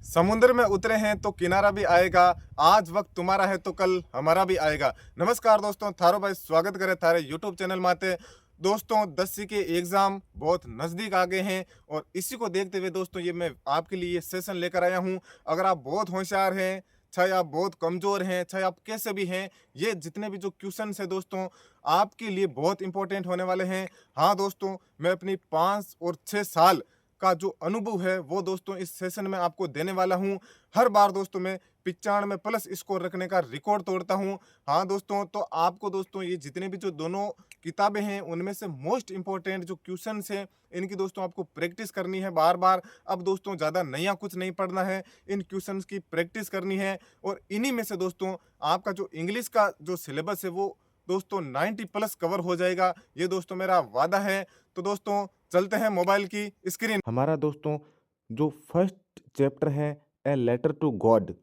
समुद्र में उतरे हैं तो किनारा भी आएगा। आज वक्त तुम्हारा है तो कल हमारा भी आएगा। नमस्कार दोस्तों, थारो भाई स्वागत करे थारे यूट्यूब चैनल माते। दोस्तों 10वीं के एग्जाम बहुत नज़दीक आ गए हैं और इसी को देखते हुए दोस्तों ये मैं आपके लिए सेशन लेकर आया हूं। अगर आप बहुत होशियार हैं, चाहे आप बहुत कमज़ोर हैं, चाहे आप कैसे भी हैं, ये जितने भी जो क्वेश्चन है दोस्तों आपके लिए बहुत इंपॉर्टेंट होने वाले हैं। हाँ दोस्तों, मैं अपनी 5 और 6 साल का जो अनुभव है वो दोस्तों इस सेशन में आपको देने वाला हूं। हर बार दोस्तों मैं 95+ स्कोर रखने का रिकॉर्ड तोड़ता हूं। हाँ दोस्तों, तो आपको दोस्तों ये जितने भी जो दोनों किताबें हैं उनमें से मोस्ट इंपॉर्टेंट जो क्वेश्चंस हैं इनकी दोस्तों आपको प्रैक्टिस करनी है बार बार। अब दोस्तों ज़्यादा नया कुछ नहीं पढ़ना है, इन क्वेश्चंस की प्रैक्टिस करनी है। और इन्हीं में से दोस्तों आपका जो इंग्लिश का जो सिलेबस है वो दोस्तों 90+ कवर हो जाएगा, ये दोस्तों मेरा वादा है। तो दोस्तों चलते हैं मोबाइल की स्क्रीन। हमारा दोस्तों जो फर्स्ट चैप्टर है ए लेटर टू गॉड,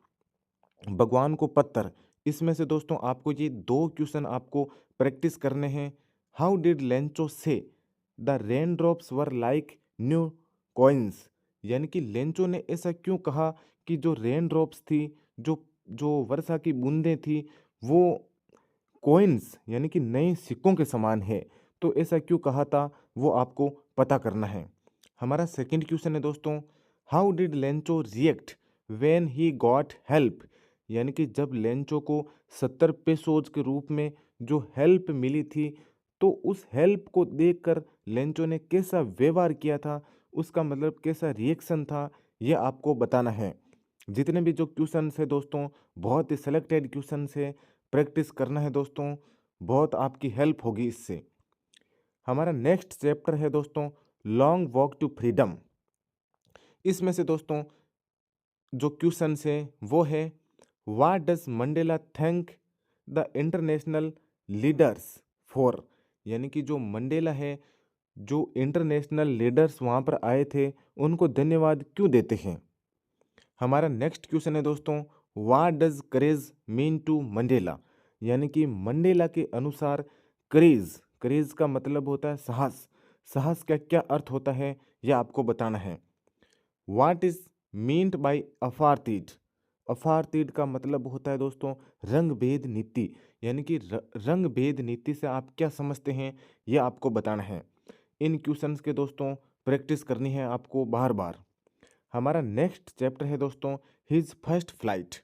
भगवान को पत्र, इसमें से दोस्तों आपको ये 2 क्वेश्चन आपको प्रैक्टिस करने हैं। हाउ डिड लेंचो से the rain drops were like new coins, यानी कि लेंचो ने ऐसा क्यों कहा कि जो रेन ड्रॉप्स थी, जो जो वर्षा की बूंदें थी, वो कॉइन्स यानी कि नए सिक्कों के समान है। तो ऐसा क्यों कहा था वो आपको पता करना है। हमारा सेकंड क्वेश्चन है दोस्तों, how did Lencho react when he got help, यानी कि जब लेंचो को 70 पेसोज के रूप में जो हेल्प मिली थी तो उस हेल्प को देखकर लेंचो ने कैसा व्यवहार किया था, उसका मतलब कैसा रिएक्शन था, ये आपको बताना है। जितने भी जो क्वेश्चन है दोस्तों बहुत ही सिलेक्टेड क्वेश्चन है, प्रैक्टिस करना है दोस्तों, बहुत आपकी हेल्प होगी इससे। हमारा नेक्स्ट चैप्टर है दोस्तों लॉन्ग वॉक टू फ्रीडम। इसमें से दोस्तों जो क्वेश्चन है वो है what does Mandela thank the international leaders for, यानी कि जो मंडेला है, जो इंटरनेशनल लीडर्स वहाँ पर आए थे उनको धन्यवाद क्यों देते हैं। हमारा नेक्स्ट क्वेश्चन है दोस्तों what does courage mean to Mandela, यानी कि मंडेला के अनुसार करेज, करेज का मतलब होता है साहस, साहस का क्या अर्थ होता है यह आपको बताना है। What is meant by apartheid, apartheid का मतलब होता है दोस्तों रंग भेद नीति, यानी कि रंग भेद नीति से आप क्या समझते हैं यह आपको बताना है। इन क्वेश्चंस के दोस्तों प्रैक्टिस करनी है आपको बार बार। हमारा नेक्स्ट चैप्टर है दोस्तों हिज फर्स्ट फ्लाइट।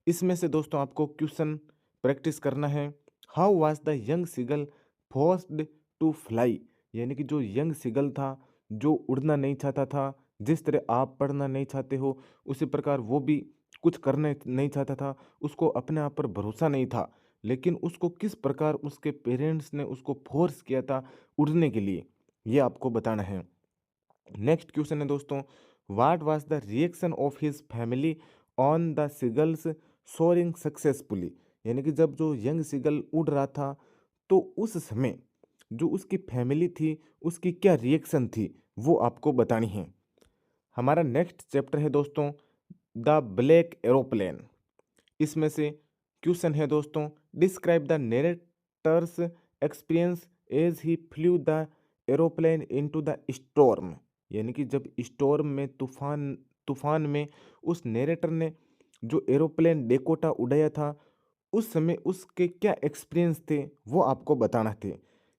इसमें से दोस्तों आपको क्वेश्चन प्रैक्टिस करना है। How was the young seagull forced to fly, यानी कि जो यंग सीगल था, जो उड़ना नहीं चाहता था, जिस तरह आप पढ़ना नहीं चाहते हो उसी प्रकार वो भी कुछ करना नहीं चाहता था, उसको अपने आप पर भरोसा नहीं था, लेकिन उसको किस प्रकार उसके पेरेंट्स ने उसको फोर्स किया था उड़ने के लिए, ये आपको बताना है। नेक्स्ट क्वेश्चन है दोस्तों what was the reaction of his family on the seagulls soaring successfully, यानी कि जब जो यंग सिगल उड़ रहा था तो उस समय जो उसकी फैमिली थी उसकी क्या रिएक्शन थी वो आपको बतानी है। हमारा नेक्स्ट चैप्टर है दोस्तों द ब्लैक एरोप्लेन। इसमें से क्वेश्चन है दोस्तों describe the narrator's experience as he flew the aeroplane into the storm, यानी कि जब स्टॉर्म में तूफान में उस नरेटर ने जो एरोप्लेन डेकोटा उड़ाया था उस समय उसके क्या एक्सपीरियंस थे वो आपको बताना थे,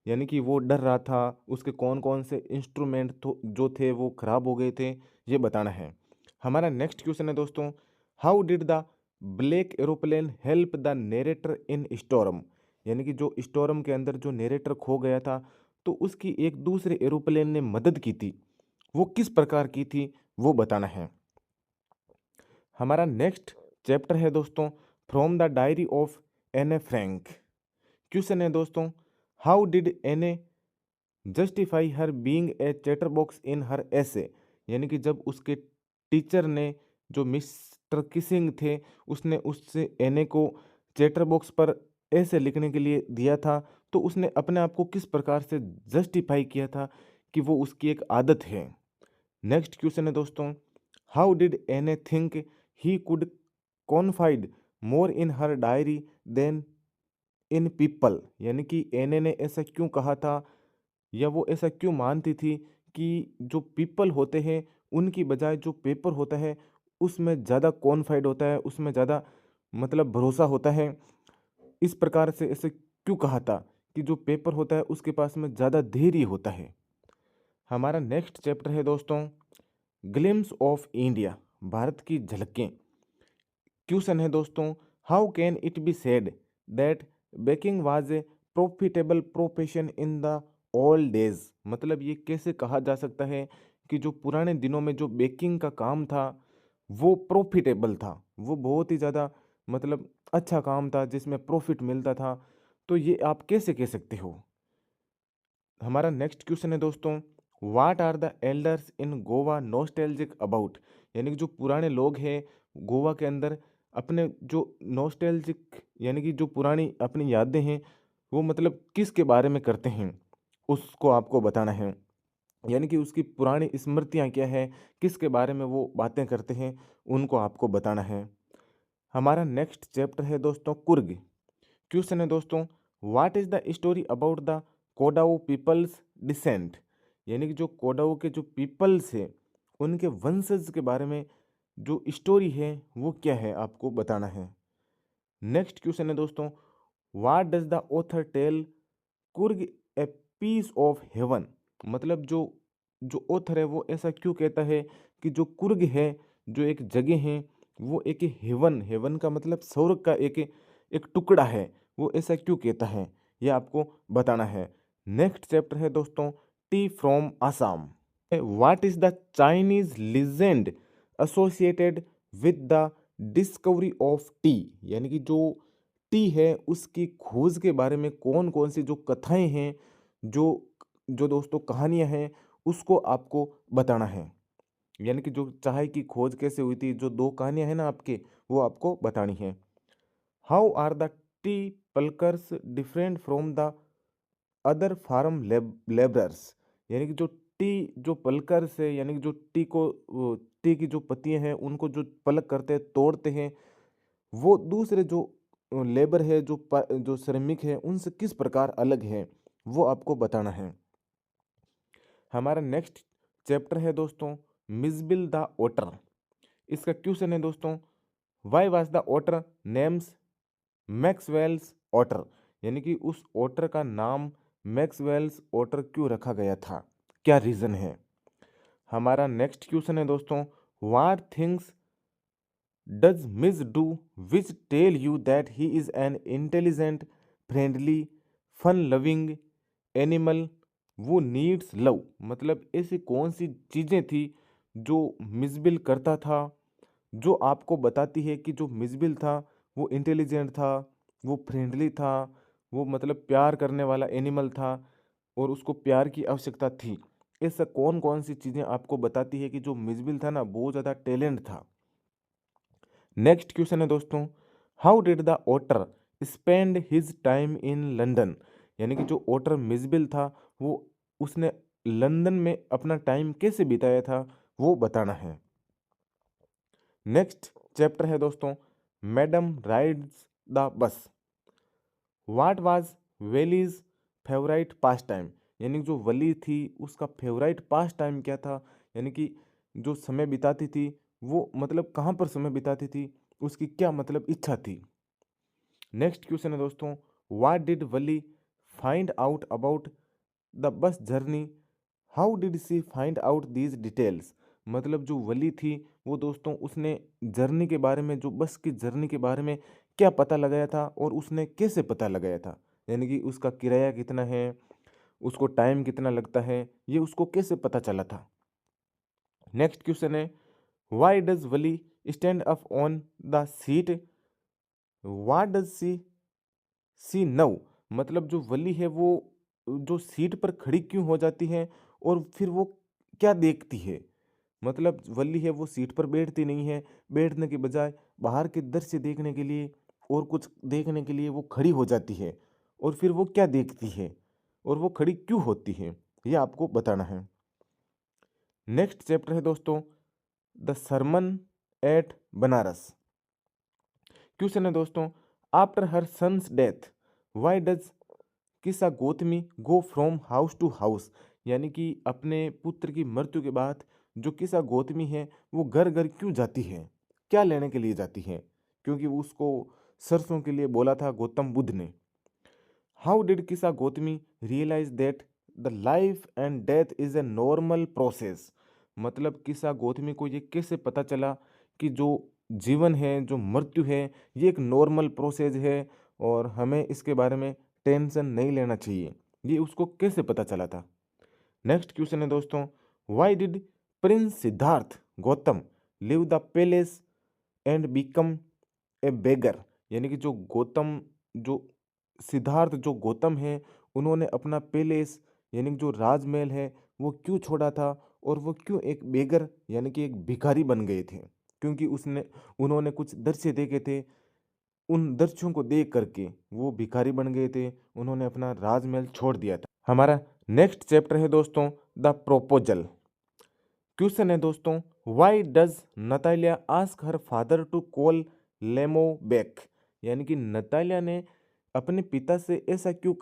यानी कि वो डर रहा था, उसके कौन कौन से इंस्ट्रूमेंट जो थे वो खराब हो गए थे, ये बताना है। हमारा नेक्स्ट क्वेश्चन है दोस्तों how did the black aeroplane help the narrator in storm, यानी कि जो स्टॉर्म के अंदर जो नरेटर खो गया था तो उसकी एक दूसरे एरोप्लेन ने मदद की थी, वो किस प्रकार की थी वो बताना है। हमारा नेक्स्ट चैप्टर है दोस्तों from the diary of Anne Frank. Question है दोस्तों how did Anne justify her being a chatter box in her essay, यानी कि जब उसके टीचर ने जो मिस्टर किसिंग थे उसने उससे एन ए को चैटर बॉक्स पर ऐसे लिखने के लिए दिया था तो उसने अपने आप को किस प्रकार से जस्टिफाई किया था कि वो उसकी एक आदत है। नेक्स्ट क्वेश्चन है दोस्तों how did Anne think he could confide more in her diary than in people, यानी कि एन ने ऐसा क्यों कहा था या वो ऐसा क्यों मानती थी कि जो पीपल होते हैं उनकी बजाय जो पेपर होता है उसमें ज़्यादा कॉन्फाइड होता है, उसमें ज़्यादा मतलब भरोसा होता है। इस प्रकार से ऐसे क्यों कहा था कि जो पेपर होता है उसके पास में ज़्यादा धैर्य होता है। हमारा नेक्स्ट चैप्टर है दोस्तों ग्लिम्स ऑफ इंडिया, भारत की झलकें। क्वेश्चन है दोस्तों, how can it be said that baking was a profitable profession in the old days. मतलब ये कैसे कहा जा सकता है कि जो पुराने दिनों में जो बेकिंग का काम था वो प्रॉफिटेबल था, वो बहुत ही ज़्यादा मतलब अच्छा काम था जिसमें प्रॉफिट मिलता था। तो ये आप कैसे कह सकते हो। हमारा नेक्स्ट क्वेश्चन है दोस्तों, what are the elders in Goa nostalgic about. यानी कि जो पुराने लोग हैं गोवा के अंदर अपने जो नॉस्टैल्जिक यानी कि जो पुरानी अपनी यादें हैं वो मतलब किसके बारे में करते हैं उसको आपको बताना है। यानी कि उसकी पुरानी स्मृतियाँ क्या है, किसके बारे में वो बातें करते हैं, उनको आपको बताना है। हमारा नेक्स्ट चैप्टर है दोस्तों कुर्ग। क्वेश्चन है दोस्तों, what is the story about the Kodava people's descent. यानी कि जो कोडाऊ के जो पीपल्स है उनके वंशज के बारे में जो स्टोरी है वो क्या है आपको बताना है। नेक्स्ट क्वेश्चन है दोस्तों, what does the author tell Coorg a piece of heaven. मतलब जो जो ऑथर है वो ऐसा क्यों कहता है कि जो कुर्ग है जो एक जगह है वो एक हेवन, हेवन का मतलब स्वर्ग का एक टुकड़ा है, वो ऐसा क्यों कहता है ये आपको बताना है। नेक्स्ट चैप्टर है दोस्तों T from Assam. What is the Chinese legend associated with the discovery of T. यानी कि जो टी है उसकी खोज के बारे में कौन कौन सी जो कथाएं हैं, जो जो दोस्तों कहानियां हैं उसको आपको बताना है। यानी कि जो चाय की खोज कैसे हुई थी, जो दो कहानियां हैं ना आपके, वो आपको बतानी है। How are the tea pluckers different from the other farm labourers. यानी कि जो टी जो पलकर्स है यानी कि जो टी की जो पत्तियां हैं उनको जो पलक करते हैं तोड़ते हैं वो दूसरे जो लेबर है जो श्रमिक है उनसे किस प्रकार अलग है वो आपको बताना है। हमारा नेक्स्ट चैप्टर है दोस्तों मिसबिल द ओटर। इसका क्वेश्चन है दोस्तों, why was the otter names Maxwell's otter. यानी कि उस ओटर का नाम मैक्सवेल्स ओटर क्यों रखा गया था, क्या रीज़न है। हमारा नेक्स्ट क्वेश्चन है दोस्तों, what things does miss do which tell you that he is an intelligent friendly fun loving animal who needs love. मतलब ऐसी कौन सी चीज़ें थी जो मिसबिल करता था, जो आपको बताती है कि जो मिसबिल था वो इंटेलिजेंट था, वो फ्रेंडली था, वो मतलब प्यार करने वाला एनिमल था और उसको प्यार की आवश्यकता थी। ऐसा कौन कौन सी चीज़ें आपको बताती है कि जो मिसबिल था ना बहुत ज़्यादा टैलेंट था। नेक्स्ट क्वेश्चन है दोस्तों, how did the otter spend his time in London. यानी कि जो ओटर मिसबिल था वो उसने लंदन में अपना टाइम कैसे बिताया था वो बताना है। नेक्स्ट चैप्टर है दोस्तों madam rides the bus. What was Valli's favourite pass time. यानी जो वली थी उसका फेवराइट पास टाइम क्या था, यानी कि जो समय बिताती थी वो मतलब कहाँ पर समय बिताती थी, उसकी क्या मतलब इच्छा थी। नेक्स्ट क्वेश्चन है दोस्तों, what did Valli find out about the bus journey, how did she find out these details. मतलब जो वली थी वो दोस्तों उसने जर्नी के बारे में, जो बस की जर्नी के बारे में क्या पता लगाया था और उसने कैसे पता लगाया था। यानी कि उसका किराया कितना है, उसको टाइम कितना लगता है, ये उसको कैसे पता चला था। नेक्स्ट क्वेश्चन है, why does Wali stand up on the seat, what does she नव। मतलब जो वली है वो जो सीट पर खड़ी क्यों हो जाती है और फिर वो क्या देखती है। मतलब वली है वो सीट पर बैठती नहीं है, बैठने के बजाय बाहर के दृश्य देखने के लिए और कुछ देखने के लिए वो खड़ी हो जाती है और फिर वो क्या देखती है और वो खड़ी क्यों होती है ये आपको बताना है। नेक्स्ट चैप्टर है दोस्तों the sermon at Banaras. Question है दोस्तों, after her son's death why does Kisa Gotami go from house to house. यानी कि अपने पुत्र की मृत्यु के बाद जो किसा गौतमी है वो घर घर क्यों जाती है, क्या लेने के लिए जाती है? क्योंकि वो उसको सरसों के लिए बोला था गौतम बुद्ध ने। How did Kisa Gotami realise that the life and death is a normal process? मतलब किसा गौतमी को ये कैसे पता चला कि जो जीवन है, जो मृत्यु है, ये एक नॉर्मल प्रोसेस है और हमें इसके बारे में टेंशन नहीं लेना चाहिए? ये उसको कैसे पता चला था? नेक्स्ट क्वेश्चन है दोस्तों, why did Prince Siddhartha Gautam leave the palace and become a beggar? यानी कि जो गौतम जो सिद्धार्थ जो गौतम है, उन्होंने अपना पैलेस यानी कि जो राजमहल है वो क्यों छोड़ा था और वो क्यों एक बेगर यानी कि एक भिखारी बन गए थे? क्योंकि उसने उन्होंने कुछ दृश्य देखे थे, उन दृश्यों को देख करके वो भिखारी बन गए थे, उन्होंने अपना राजमहल छोड़ दिया था। हमारा नेक्स्ट चैप्टर है दोस्तों द प्रोपोजल। क्वेश्चन है दोस्तों, why does Natalya ask her father to call Lomov back? यानी कि नतालिया ने अपने पिता से ऐसा क्यों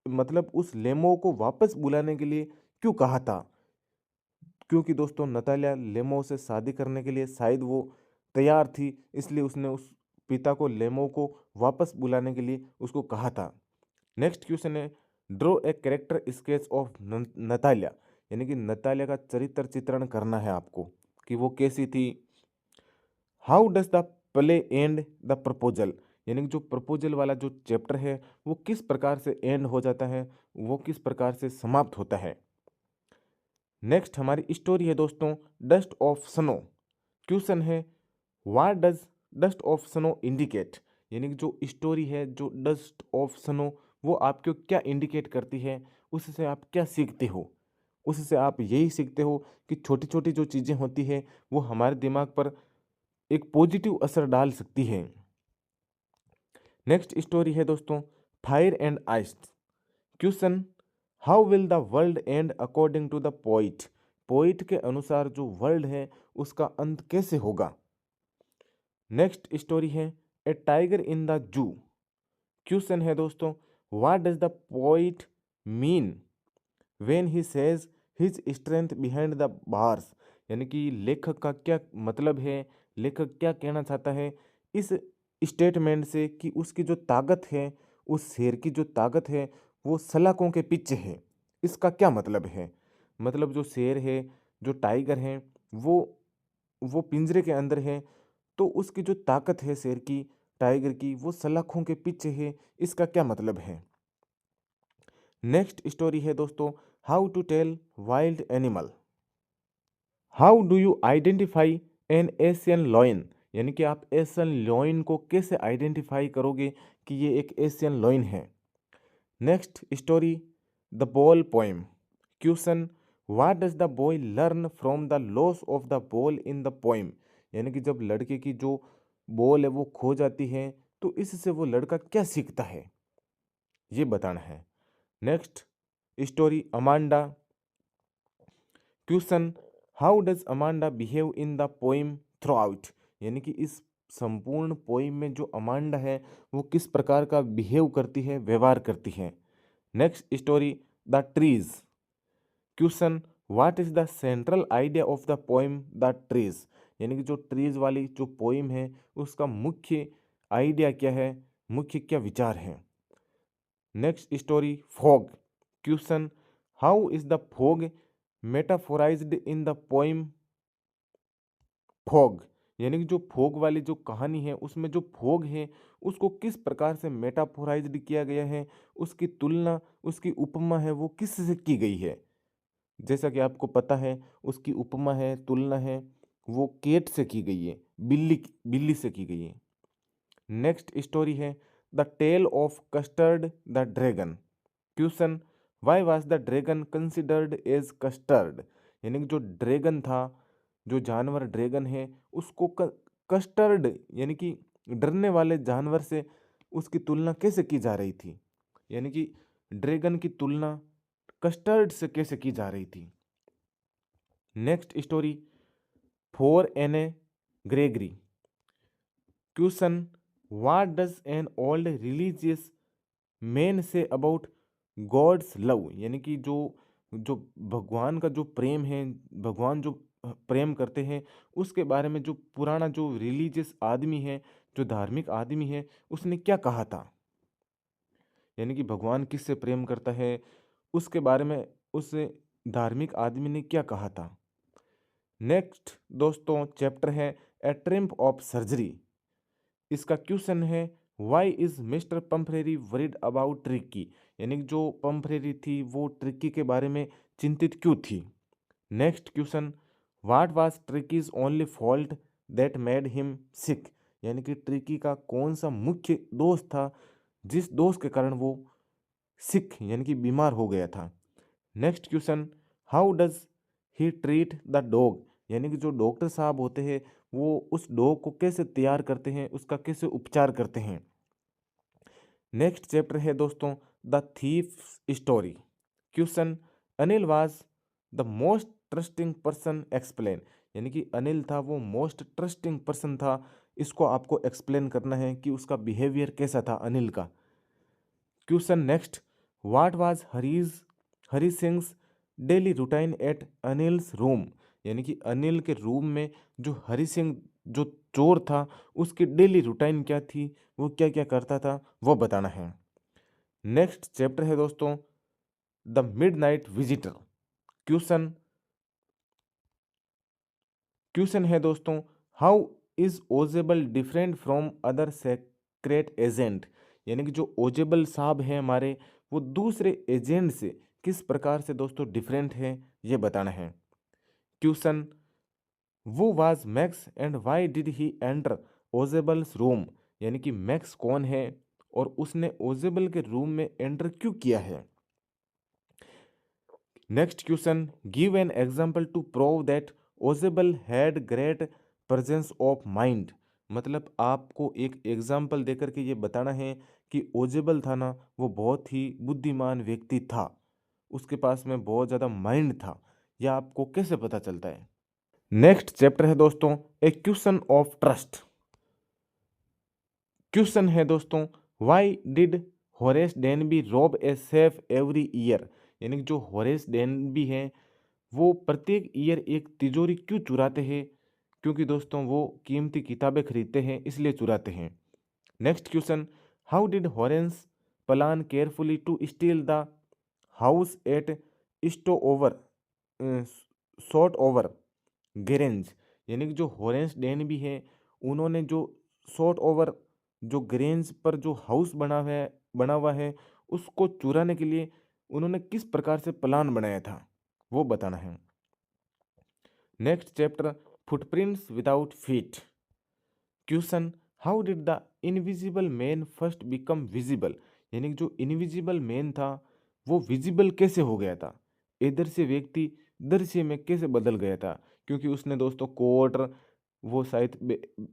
मतलब उस लेमो को वापस बुलाने के लिए क्यों कहा था? क्योंकि दोस्तों नतालिया लेमो से शादी करने के लिए शायद वो तैयार थी, इसलिए उसने उस पिता को लेमो को वापस बुलाने के लिए उसको कहा था। नेक्स्ट क्वेश्चन है, draw a character sketch of Natalia. यानी कि नतालिया का चरित्र चित्रण करना है आपको कि वो कैसी थी। How does the play and the proposal? यानी कि जो प्रपोजल वाला जो चैप्टर है वो किस प्रकार से एंड हो जाता है, वो किस प्रकार से समाप्त होता है। नेक्स्ट हमारी स्टोरी है दोस्तों डस्ट ऑफ स्नो। क्वेश्चन है, what does dust of snow indicate? यानी कि जो स्टोरी है, जो डस्ट ऑफ स्नो, वो आपको क्या इंडिकेट करती है, उससे आप क्या सीखते हो? उससे आप यही सीखते हो कि छोटी छोटी जो चीज़ें होती है वो हमारे दिमाग पर एक पॉजिटिव असर डाल सकती है। नेक्स्ट स्टोरी है दोस्तों fire and ice. Question, how will the world end according to the poet? Poet के अनुसार जो वर्ल्ड है उसका अंत कैसे होगा? नेक्स्ट स्टोरी है a tiger in the zoo. Question है दोस्तों, what does the poet mean when he says his strength behind the bars? यानी कि लेखक का क्या मतलब है, लेखक क्या कहना चाहता है इस स्टेटमेंट से कि उसकी जो ताकत है, उस शेर की जो ताकत है वो सलाखों के पीछे है। इसका क्या मतलब है? मतलब जो शेर है, जो टाइगर है, वो पिंजरे के अंदर है, तो उसकी जो ताकत है शेर की, टाइगर की, वो सलाखों के पीछे है। इसका क्या मतलब है? नेक्स्ट स्टोरी है दोस्तों how to tell wild animal. How do you identify an Asian lion? यानी कि आप एशियन लॉयन को कैसे आइडेंटिफाई करोगे कि ये एक एशियन लॉयन है? Next story the ball poem. Question, what does the boy learn from the loss of the ball in the poem? यानी कि जब लड़के की जो बॉल है वो खो जाती है तो इससे वो लड़का क्या सीखता है, ये बताना है। Next story Amanda. Question, how does Amanda behave in the poem through out? यानी कि इस संपूर्ण पोइम में जो अमांडा है वो किस प्रकार का बिहेव करती है, व्यवहार करती है। Next story the trees. Question, what is the central idea of the poem the trees? यानी कि जो ट्रीज वाली जो पोइम है उसका मुख्य आइडिया क्या है, मुख्य क्या विचार है। Next story fog. Question, how is the fog metaphorized in the poem fog? यानी कि जो फॉग वाली जो कहानी है उसमें जो फॉग है उसको किस प्रकार से मेटाफोराइज्ड किया गया है, उसकी तुलना, उसकी उपमा है वो किससे की गई है? जैसा कि आपको पता है उसकी उपमा है, तुलना है, वो केट से की गई है, बिल्ली से की गई है। नेक्स्ट स्टोरी है the tale of Custard the dragon. Question, why was the dragon considered as Custard? यानी कि जो ड्रैगन था, जो जानवर ड्रैगन है, उसको कस्टर्ड यानी कि डरने वाले जानवर से उसकी तुलना कैसे की जा रही थी? यानी कि ड्रैगन की तुलना कस्टर्ड से कैसे की जा रही थी? Next story for Anne Gregory. Question, what does an old religious man say about God's love? यानी कि जो जो भगवान का जो प्रेम है, भगवान जो प्रेम करते हैं, उसके बारे में जो पुराना जो रिलीजियस आदमी है, जो धार्मिक आदमी है, उसने क्या कहा था, यानी कि भगवान किससे प्रेम करता है, उसके बारे में उस धार्मिक आदमी ने क्या कहा था। नेक्स्ट दोस्तों चैप्टर है ए ट्रिम्प ऑफ सर्जरी। इसका क्वेश्चन है why is Mr Pumphrey worried about Tricki, यानी कि जो पंफरेरी थी वो ट्रिकी के बारे में चिंतित क्यों थी। Next question what was Tricki's only fault that made him sick, यानी कि ट्रिकी का कौन सा मुख्य दोष था जिस दोष के कारण वो सिक यानी कि बीमार हो गया था। Next question how does he treat the dog, यानी कि जो डॉक्टर साहब होते हैं वो उस डॉग को कैसे तैयार करते हैं, उसका कैसे उपचार करते हैं। नेक्स्ट चैप्टर है दोस्तों the thief story. Question Anil was the most trusting person explain, यानी कि अनिल था वो मोस्ट ट्रस्टिंग पर्सन था, इसको आपको एक्सप्लेन करना है कि उसका बिहेवियर कैसा था अनिल का। Question next what was Hari sings daily routine at Anil's room, यानी कि अनिल के रूम में जो हरी सिंह जो चोर था उसकी डेली रूटीन क्या थी, वो क्या क्या करता था वो बताना है। नेक्स्ट चैप्टर है दोस्तों the midnight visitor. Question question है दोस्तों how is Ausable different from other secret agent, यानी कि जो ओजेबल साहब हैं हमारे वो दूसरे एजेंट से किस प्रकार से दोस्तों डिफरेंट है ये बताना है। Question who was Max and why did he enter Ausable's room, यानी कि मैक्स कौन है और उसने ओजेबल के रूम में एंटर क्यों किया है। Next question give an example to prove that Ausable had great presence of mind, मतलब आपको एक एग्जाम्पल देकर के ये बताना है कि ओजेबल था ना वो बहुत ही बुद्धिमान व्यक्ति था, उसके पास में बहुत ज़्यादा माइंड था, यह आपको कैसे पता चलता है। नेक्स्ट चैप्टर है दोस्तों a question of trust. Question है दोस्तों why did Horace Danby rob a safe every year, यानी कि जो होरेस डेनबी हैं वो प्रत्येक ईयर एक तिजोरी क्यों चुराते हैं, क्योंकि दोस्तों वो कीमती किताबें खरीदते हैं इसलिए चुराते हैं। Next question how did Horace plan carefully to steal the house at Shotover Shotover Grange, यानी कि जो हॉरेंस डेन भी है उन्होंने जो शॉर्ट ओवर जो ग्रेंज पर जो हाउस बना हुआ है उसको चुराने के लिए उन्होंने किस प्रकार से प्लान बनाया था वो बताना है। Next chapter footprints without feet. Question how did the invisible man first become visible, यानी कि जो इनविजिबल मैन था वो विजिबल कैसे हो गया था, इधर से व्यक्ति दृश्य में कैसे बदल गया था, क्योंकि उसने दोस्तों कोट वो शायद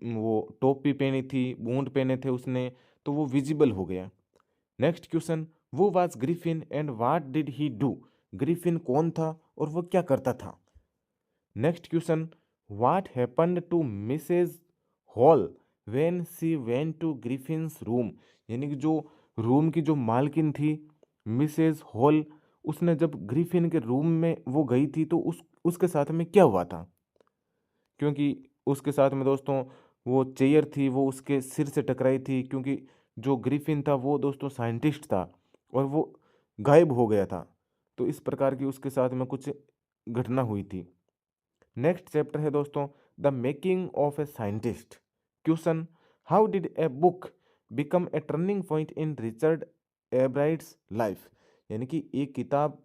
वो टोपी पहनी थी, बूट पहने थे उसने, तो वो विजिबल हो गया। Next question who was Griffin and what did he do, Griffin कौन था और वो क्या करता था। Next question what happened to Mrs Hall when she went to Griffin's room, यानी कि जो रूम की जो मालकिन थी मिसेज हॉल, उसने जब ग्रिफिन के रूम में वो गई थी तो उसके साथ में क्या हुआ था, क्योंकि उसके साथ में दोस्तों वो चेयर थी वो उसके सिर से टकराई थी, क्योंकि जो ग्रिफिन था वो दोस्तों साइंटिस्ट था और वो गायब हो गया था, तो इस प्रकार की उसके साथ में कुछ घटना हुई थी। नेक्स्ट चैप्टर है दोस्तों the making of a scientist. Question how did a book become a turning point in Richard Ebright's life, यानी कि एक किताब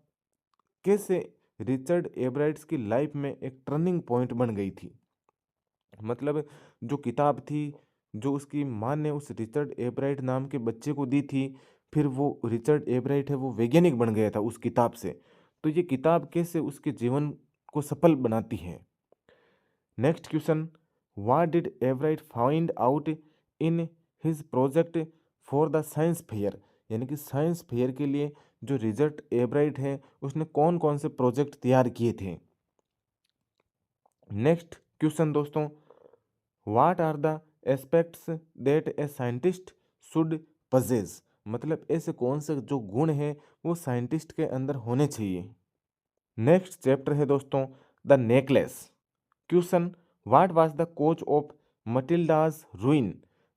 कैसे रिचर्ड एब्राइट्स की लाइफ में एक टर्निंग पॉइंट बन गई थी, मतलब जो किताब थी जो उसकी माँ ने उस रिचर्ड एब्राइट नाम के बच्चे को दी थी, फिर वो रिचर्ड एब्राइट है वो वैज्ञानिक बन गया था उस किताब से, तो ये किताब कैसे उसके जीवन को सफल बनाती है। Next question what did Ebright find out in his project for the science fair, यानी कि साइंस फेयर के लिए जो रिजल्ट एवराइट है उसने कौन कौन से प्रोजेक्ट तैयार किए थे। नेक्स्ट क्वेश्चन दोस्तों what are the aspects that a scientist should possess, मतलब ऐसे कौन से जो गुण हैं वो साइंटिस्ट के अंदर होने चाहिए। नेक्स्ट चैप्टर है दोस्तों the necklace. Question, what was the cause of Matilda's ruin,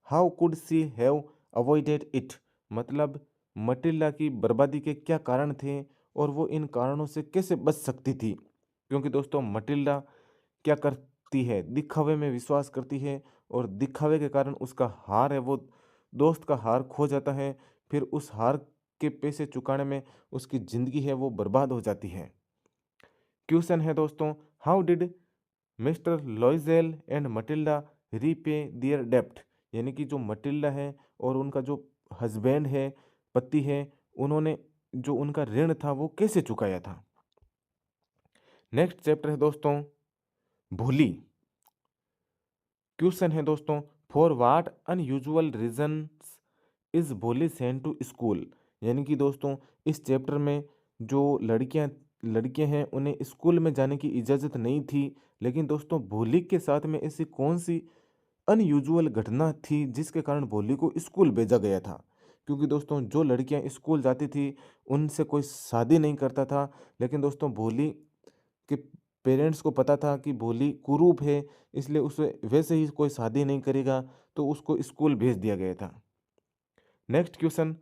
how could she have avoided it, मतलब मटिल्डा की बर्बादी के क्या कारण थे और वो इन कारणों से कैसे बच सकती थी। क्योंकि दोस्तों मटिल्डा क्या करती है, दिखावे में विश्वास करती है और दिखावे के कारण उसका हार है वो दोस्त का हार खो जाता है, फिर उस हार के पैसे चुकाने में उसकी ज़िंदगी है वो बर्बाद हो जाती है। क्वेश्चन है दोस्तों, how did Mr Loisel and Matilda repay their डेप्ट, यानी कि जो मटिल्डा है और उनका जो हस्बैंड है, पति है, उन्होंने जो उनका ऋण था वो कैसे चुकाया था। नेक्स्ट चैप्टर है दोस्तों भोली। क्वेश्चन है दोस्तों, for what unusual reasons is भोली सेंट टू स्कूल, यानी कि दोस्तों इस चैप्टर में जो लड़के हैं उन्हें स्कूल में जाने की इजाज़त नहीं थी, लेकिन दोस्तों भोली के साथ में ऐसी कौन सी अनयूजुअल घटना थी जिसके कारण भोली को स्कूल भेजा गया था। क्योंकि दोस्तों जो लड़कियां स्कूल जाती थी उनसे कोई शादी नहीं करता था, लेकिन दोस्तों भोली के पेरेंट्स को पता था कि भोली कुरूप है, इसलिए उसे वैसे ही कोई शादी नहीं करेगा, तो उसको स्कूल भेज दिया गया था। Next question,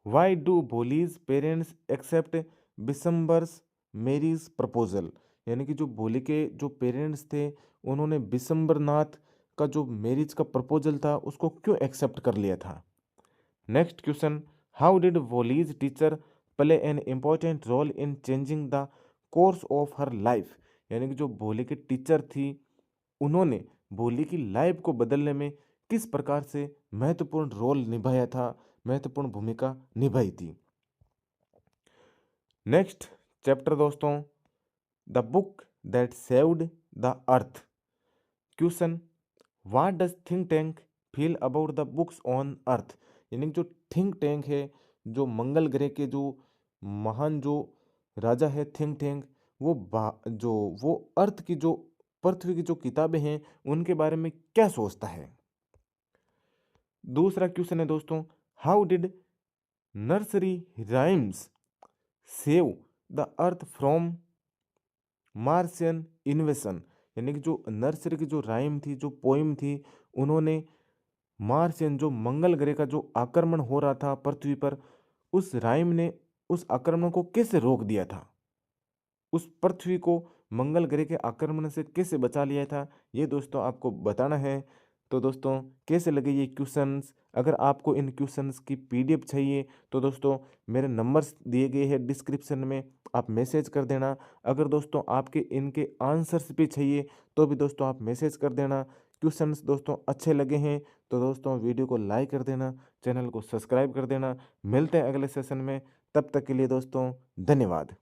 why do Bholi's parents accept Bishamber's marriage proposal, यानी कि जो भोली के जो पेरेंट्स थे उन्होंने बिशंबरनाथ का जो मैरिज का प्रपोजल था उसको क्यों एक्सेप्ट कर लिया था। Next question, how did Bholi's teacher play an important role in changing the course of her life, यानी कि जो भोली की टीचर थी उन्होंने भोली की लाइफ को बदलने में किस प्रकार से महत्वपूर्ण रोल निभाया था, महत्वपूर्ण भूमिका निभाई थी। नेक्स्ट चैप्टर दोस्तों the book that saved the earth. Question, what does think tank feel about the books on earth, यानी जो थिंक टैंक है, जो मंगल ग्रह के जो महान जो राजा है थिंक टैंक, जो वो अर्थ की जो पृथ्वी की जो किताबें हैं उनके बारे में क्या सोचता है। दूसरा क्वेश्चन है दोस्तों, how did nursery rhymes save the earth from Martian इन्वेशन, यानी कि जो नर्सरी की जो राइम थी, जो पोइम थी, उन्होंने मार्शियन जो मंगल ग्रह का जो आक्रमण हो रहा था पृथ्वी पर, उस राइम ने उस आक्रमण को कैसे रोक दिया था, उस पृथ्वी को मंगल ग्रह के आक्रमण से कैसे बचा लिया था, ये दोस्तों आपको बताना है। तो दोस्तों कैसे लगे ये क्वेश्चंस, अगर आपको इन क्वेश्चंस की पीडीएफ चाहिए तो दोस्तों मेरे नंबर्स दिए गए हैं डिस्क्रिप्शन में, आप मैसेज कर देना। अगर दोस्तों आपके इनके आंसर्स भी चाहिए तो भी दोस्तों आप मैसेज कर देना। क्वेश्चंस दोस्तों अच्छे लगे हैं तो दोस्तों वीडियो को लाइक कर देना, चैनल को सब्सक्राइब कर देना। मिलते हैं अगले सेशन में, तब तक के लिए दोस्तों धन्यवाद।